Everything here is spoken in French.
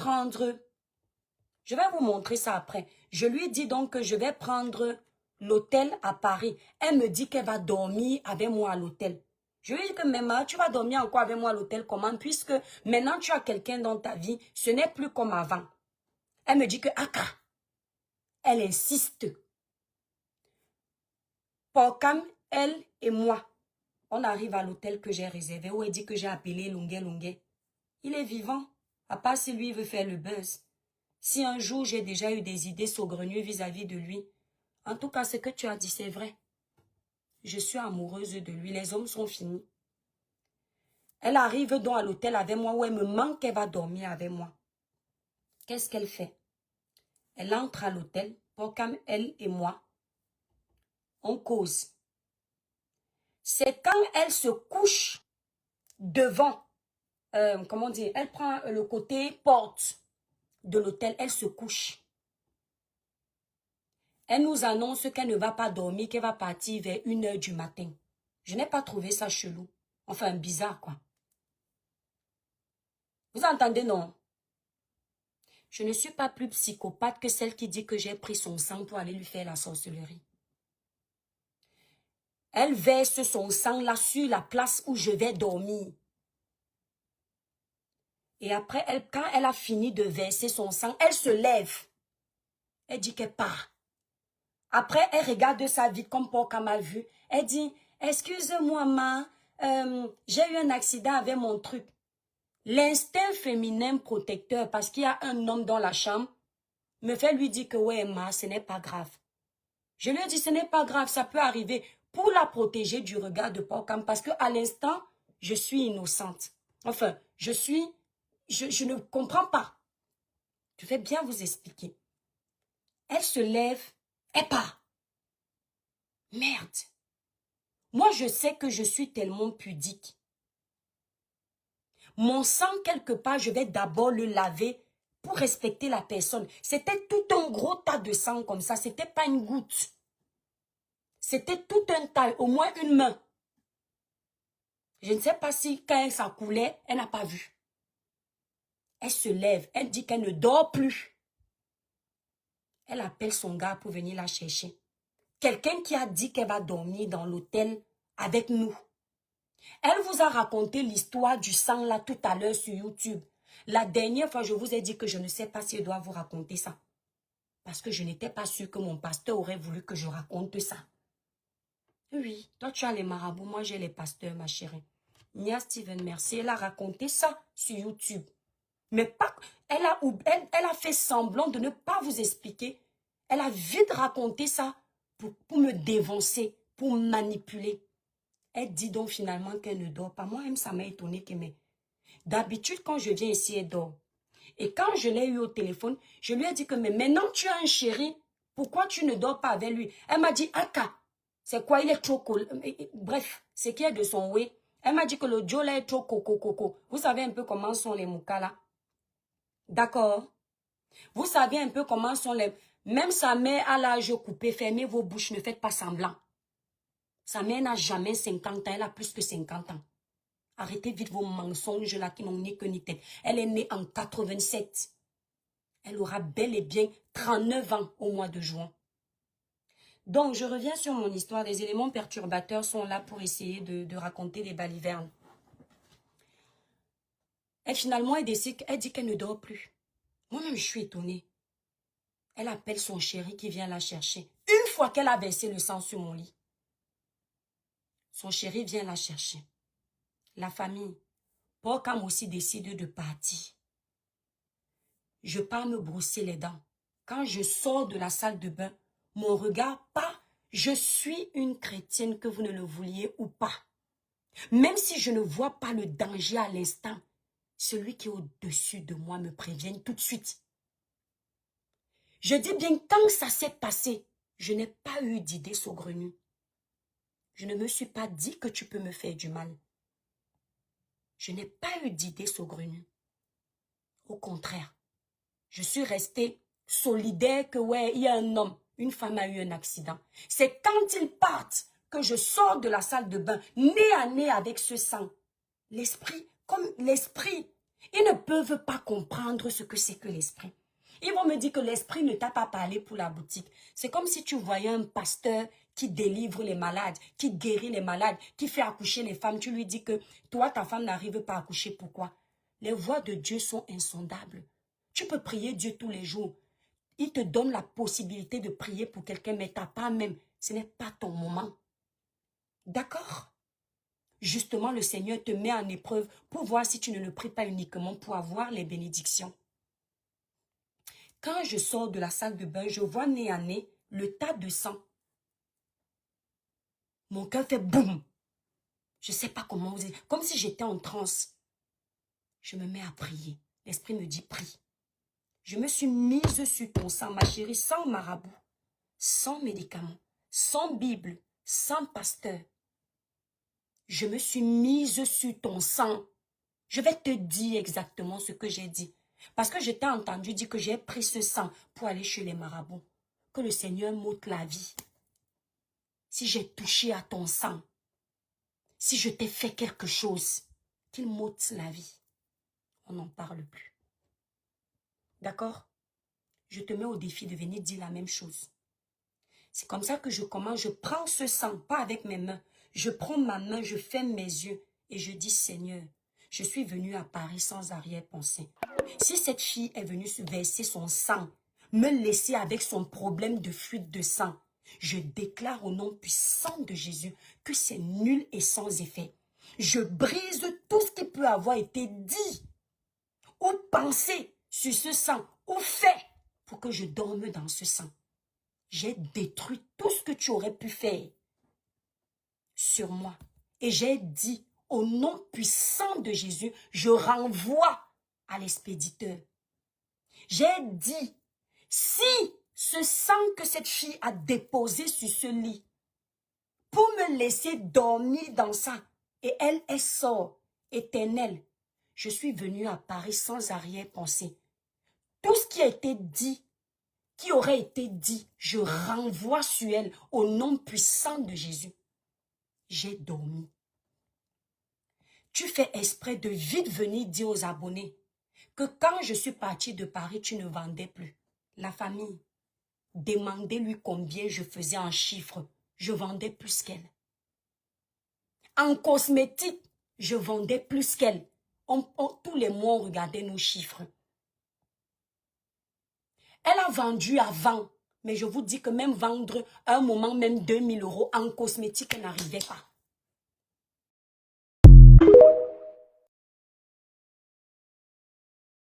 prendre... Je vais vous montrer ça après. Je lui dis donc que je vais prendre l'hôtel à Paris. Elle me dit qu'elle va dormir avec moi à l'hôtel. Je lui dis que maman, tu vas dormir encore avec moi à l'hôtel, comment? Puisque maintenant tu as quelqu'un dans ta vie, ce n'est plus comme avant. Elle me dit que Aka, elle insiste. Porcam, elle et moi, on arrive à l'hôtel que j'ai réservé, où elle dit que j'ai appelé Lungue. Il est vivant, à part si lui veut faire le buzz. Si un jour j'ai déjà eu des idées saugrenues vis-à-vis de lui, en tout cas ce que tu as dit c'est vrai. Je suis amoureuse de lui, les hommes sont finis. Elle arrive donc à l'hôtel avec moi où elle me manque, elle va dormir avec moi. Qu'est-ce qu'elle fait? Elle entre à l'hôtel, Porcam, elle et moi, on cause. C'est quand elle se couche devant, comment dire, elle prend le côté porte de l'hôtel, elle se couche. Elle nous annonce qu'elle ne va pas dormir, qu'elle va partir vers 1h du matin. Je n'ai pas trouvé ça chelou. Enfin, bizarre, quoi. Vous entendez, non? Je ne suis pas plus psychopathe que celle qui dit que j'ai pris son sang pour aller lui faire la sorcellerie. Elle verse son sang là sur la place où je vais dormir. Et après, quand elle a fini de verser son sang, elle se lève. Elle dit qu'elle part. Après, elle regarde sa vie comme Porcam a vu. Elle dit, excuse-moi, ma, j'ai eu un accident avec mon truc. L'instinct féminin protecteur, parce qu'il y a un homme dans la chambre, me fait lui dire que ouais, ma, ce n'est pas grave. Je lui ai dit, ce n'est pas grave, ça peut arriver pour la protéger du regard de Porcam, parce que à l'instant, je suis innocente. Enfin, je ne comprends pas. Je vais bien vous expliquer. Elle se lève, elle part. Merde. Moi, je sais que je suis tellement pudique. Mon sang, quelque part, je vais d'abord le laver pour respecter la personne. C'était tout un gros tas de sang comme ça. C'était pas une goutte. C'était tout un tas, au moins une main. Je ne sais pas si quand ça coulait, elle n'a pas vu. Elle se lève, elle dit qu'elle ne dort plus. Elle appelle son gars pour venir la chercher. Quelqu'un qui a dit qu'elle va dormir dans l'hôtel avec nous. Elle vous a raconté l'histoire du sang là tout à l'heure sur YouTube. La dernière fois, je vous ai dit que je ne sais pas si je dois vous raconter ça. Parce que je n'étais pas sûre que mon pasteur aurait voulu que je raconte ça. Oui, toi tu as les marabouts, moi j'ai les pasteurs, ma chérie. Nia Steven, merci. Elle a raconté ça sur YouTube. Mais pas, elle a fait semblant de ne pas vous expliquer. Elle a vite raconté ça pour me dévancer, pour me manipuler. Elle dit donc finalement qu'elle ne dort pas. Moi-même, ça m'a étonné que mais d'habitude, quand je viens ici, elle dort. Et quand je l'ai eu au téléphone, je lui ai dit que mais maintenant tu as un chéri, pourquoi tu ne dors pas avec lui? Elle m'a dit, Aka, c'est quoi, il est trop cool. Bref, c'est qui est de son way. Elle m'a dit que le Joe là est trop coco. Vous savez un peu comment sont les moukas là? D'accord? Vous savez un peu comment sont les... Même sa mère à l'âge coupé, fermez vos bouches, ne faites pas semblant. Sa mère n'a jamais 50 ans, elle a plus que 50 ans. Arrêtez vite vos mensonges là qui n'ont ni queue ni tête. Elle est née en 87. Elle aura bel et bien 39 ans au mois de juin. Donc, je reviens sur mon histoire. Les éléments perturbateurs sont là pour essayer de raconter des balivernes. Et finalement, elle décide, elle dit qu'elle ne dort plus. Moi-même, je suis étonnée. Elle appelle son chéri qui vient la chercher. Une fois qu'elle a versé le sang sur mon lit, son chéri vient la chercher. La famille, Porcam aussi décide de partir. Je pars me brosser les dents. Quand je sors de la salle de bain, mon regard part. Je suis une chrétienne que vous ne le vouliez ou pas. Même si je ne vois pas le danger à l'instant, celui qui est au-dessus de moi me prévient tout de suite. Je dis bien, quand ça s'est passé, je n'ai pas eu d'idée saugrenue. Je ne me suis pas dit que tu peux me faire du mal. Je n'ai pas eu d'idée saugrenue. Au contraire, je suis restée solidaire que ouais, il y a un homme, une femme a eu un accident. C'est quand ils partent que je sors de la salle de bain, nez à nez avec ce sang. L'esprit, comme l'esprit, Ils ne peuvent pas comprendre ce que c'est que l'esprit. Ils vont me dire que l'esprit ne t'a pas parlé pour la boutique. C'est comme si tu voyais un pasteur qui délivre les malades, qui guérit les malades, qui fait accoucher les femmes. Tu lui dis que toi, ta femme n'arrive pas à accoucher. Pourquoi? Les voies de Dieu sont insondables. Tu peux prier Dieu tous les jours. Il te donne la possibilité de prier pour quelqu'un, mais t'as pas même. Ce n'est pas ton moment. D'accord? Justement, le Seigneur te met en épreuve pour voir si tu ne le pries pas uniquement pour avoir les bénédictions. Quand je sors de la salle de bain, je vois nez à nez le tas de sang. Mon cœur fait boum. Je ne sais pas comment vous dire. Comme si j'étais en transe. Je me mets à prier. L'esprit me dit prie. Je me suis mise sur ton sang, ma chérie, sans marabout, sans médicaments, sans Bible, sans pasteur. Je me suis mise sur ton sang. Je vais te dire exactement ce que j'ai dit. Parce que je t'ai entendu dire que j'ai pris ce sang pour aller chez les marabouts. Que le Seigneur m'ôte la vie. Si j'ai touché à ton sang, si je t'ai fait quelque chose, qu'il m'ôte la vie. On n'en parle plus. D'accord? Je te mets au défi de venir dire la même chose. C'est comme ça que je commence. Je prends ce sang, pas avec mes mains. Je prends ma main, je ferme mes yeux et je dis, Seigneur, je suis venue à Paris sans arrière-pensée. Si cette fille est venue verser son sang, me laisser avec son problème de fuite de sang, je déclare au nom puissant de Jésus que c'est nul et sans effet. Je brise tout ce qui peut avoir été dit ou pensé sur ce sang ou fait pour que je dorme dans ce sang. J'ai détruit tout ce que tu aurais pu faire sur moi. Et j'ai dit, au nom puissant de Jésus, je renvoie à l'expéditeur. J'ai dit, si ce sang que cette fille a déposé sur ce lit, pour me laisser dormir dans ça, et elle sort éternelle, je suis venue à Paris sans arrière-pensée. Tout ce qui a été dit, qui aurait été dit, je renvoie sur elle au nom puissant de Jésus. J'ai dormi. Tu fais exprès de vite venir dire aux abonnés que quand je suis partie de Paris, tu ne vendais plus. La famille, demandez-lui combien je faisais en chiffres. Je vendais plus qu'elle. En cosmétique, je vendais plus qu'elle. Tous les mois, on regardait nos chiffres. Elle a vendu avant, mais je vous dis que même vendre un moment, même 2000 € en cosmétique, elle n'arrivait pas.